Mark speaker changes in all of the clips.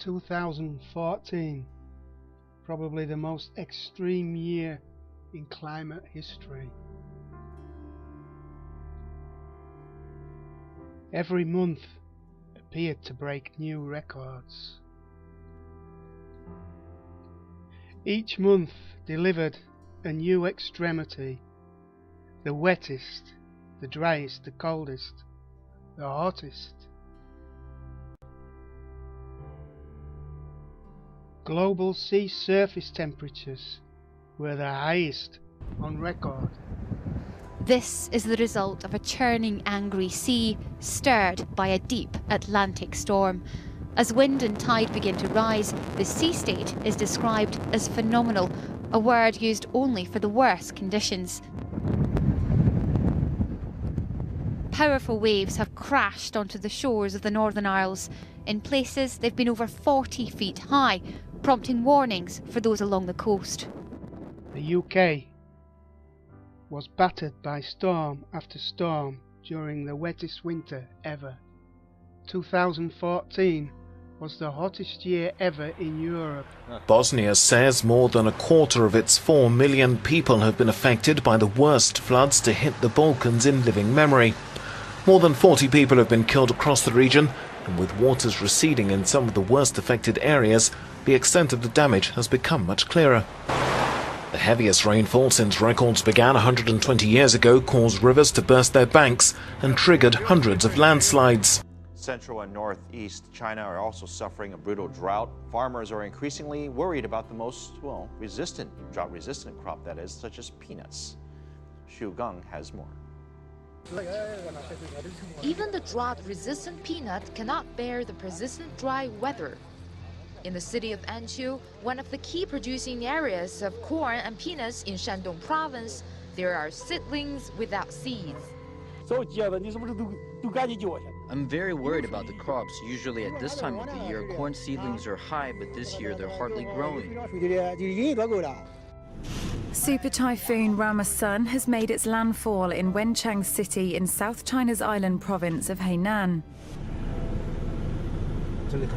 Speaker 1: 2014, probably the most extreme year in climate history. Every month appeared to break new records. Each month delivered a new extremity, the wettest, the driest, the coldest, the hottest. Global sea surface temperatures were the highest on record.
Speaker 2: This is the result of a churning, angry sea stirred by a deep Atlantic storm. As wind and tide begin to rise, the sea state is described as phenomenal, a word used only for the worst conditions. Powerful waves have crashed onto the shores of the Northern Isles. In places, they've been over 40 feet high, prompting warnings for those along the coast.
Speaker 1: The UK was battered by storm after storm during the wettest winter ever. 2014 was the hottest year ever in Europe.
Speaker 3: Bosnia says more than a quarter of its 4 million people have been affected by the worst floods to hit the Balkans in living memory. More than 40 people have been killed across the region, and with waters receding in some of the worst affected areas, the extent of the damage has become much clearer. The heaviest rainfall since records began 120 years ago caused rivers to burst their banks and triggered hundreds of landslides.
Speaker 4: Central and northeast China are also suffering a brutal drought. Farmers are increasingly worried about the most, drought-resistant crop, that is, such as peanuts. Xu Gang has more.
Speaker 5: Even the drought-resistant peanut cannot bear the persistent dry weather. In the city of Anqiu, one of the key producing areas of corn and peanuts in Shandong province, there are seedlings without seeds.
Speaker 6: I'm very worried about the crops. Usually at this time of the year, corn seedlings are high, but this year they're hardly growing.
Speaker 7: Super Typhoon Ramasun has made its landfall in Wenchang City in South China's island province of Hainan.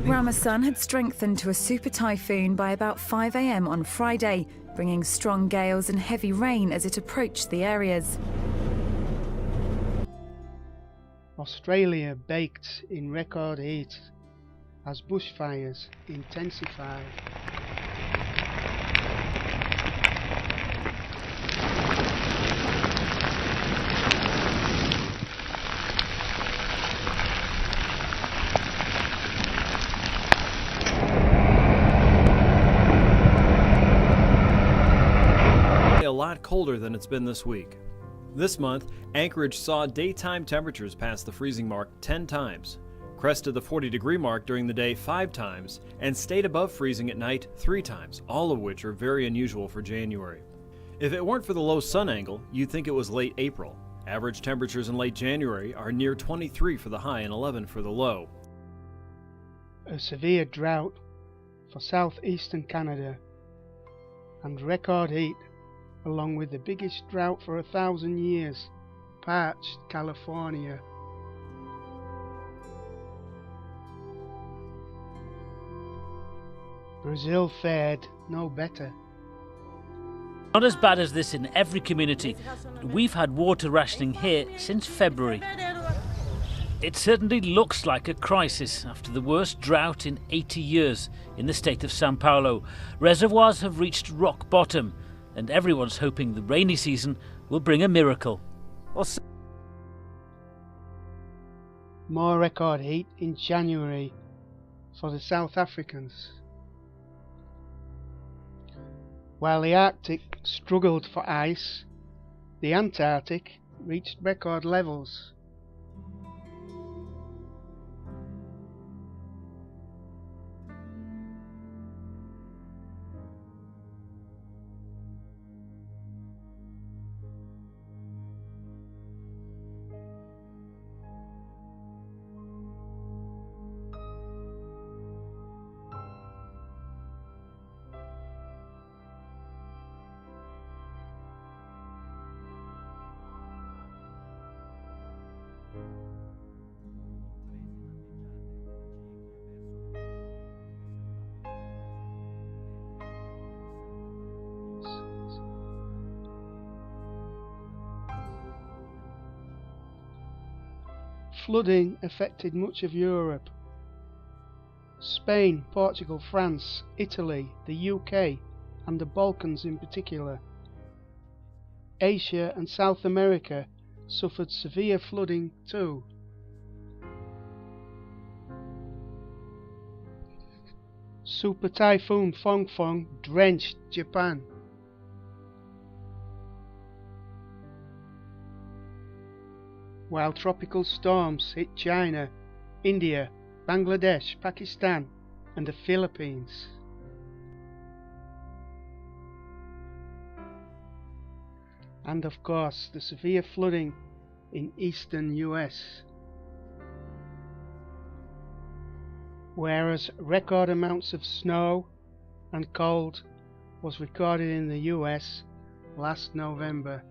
Speaker 7: Ramasun had strengthened to a super typhoon by about 5 a.m. on Friday, bringing strong gales and heavy rain as it approached the areas.
Speaker 1: Australia baked in record heat as bushfires intensified.
Speaker 8: A lot colder than it's been this week. This month, Anchorage saw daytime temperatures pass the freezing mark 10 times, crested the 40-degree mark during the day 5 times, and stayed above freezing at night 3 times, all of which are very unusual for January. If it weren't for the low sun angle, you'd think it was late April. Average temperatures in late January are near 23 for the high and 11 for the low.
Speaker 1: A severe drought for southeastern Canada and record heat, along with the biggest drought for 1,000 years, parched California. Brazil fared no better.
Speaker 9: Not as bad as this in every community. We've had water rationing here since February. It certainly looks like a crisis after the worst drought in 80 years in the state of São Paulo. Reservoirs have reached rock bottom, and everyone's hoping the rainy season will bring a miracle.
Speaker 1: More record heat in January for the South Africans. While the Arctic struggled for ice, the Antarctic reached record levels. flooding affected much of Europe. Spain, Portugal, France, Italy, the UK and the Balkans in particular. Asia and South America suffered severe flooding too. Super Typhoon Fongfong drenched Japan. While tropical storms hit China, India, Bangladesh, Pakistan and the Philippines. And of course the severe flooding in eastern US. Whereas record amounts of snow and cold was recorded in the US last November.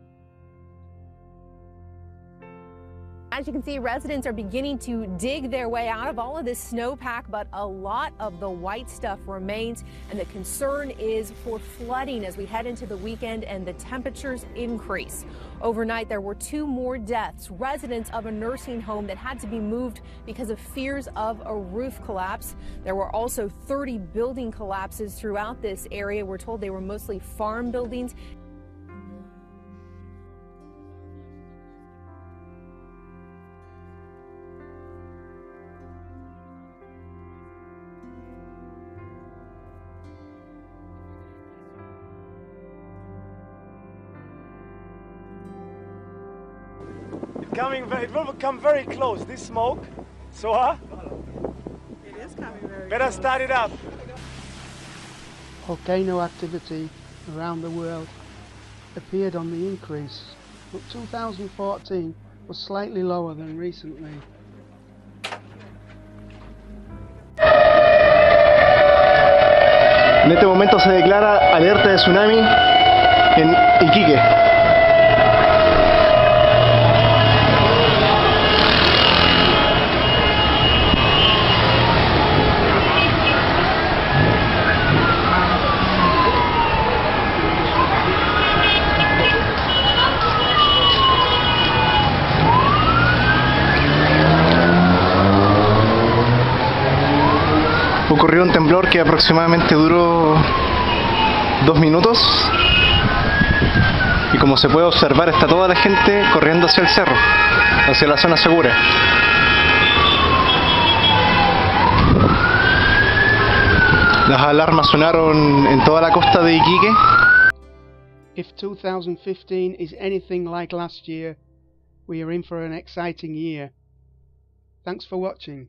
Speaker 10: As you can see, residents are beginning to dig their way out of all of this snowpack, but a lot of the white stuff remains, and the concern is for flooding as we head into the weekend and the temperatures increase. Overnight, there were 2 more deaths, residents of a nursing home that had to be moved because of fears of a roof collapse. There were also 30 building collapses throughout this area. We're told they were mostly farm buildings.
Speaker 11: It will come very close, this smoke. So,
Speaker 12: It is coming very
Speaker 11: better
Speaker 12: close.
Speaker 11: start it up.
Speaker 1: Volcano activity around the world appeared on the increase, but 2014 was slightly lower than recently.
Speaker 11: En este momento se declara alerta de tsunami en Iquique. Ocurrió un temblor que aproximadamente duró 2 minutos y como se puede observar está toda la gente corriendo hacia el cerro, hacia la zona segura. Las alarmas sonaron en toda la costa de Iquique.
Speaker 1: If 2015 is anything like last year, we are in for an exciting year. Thanks for watching.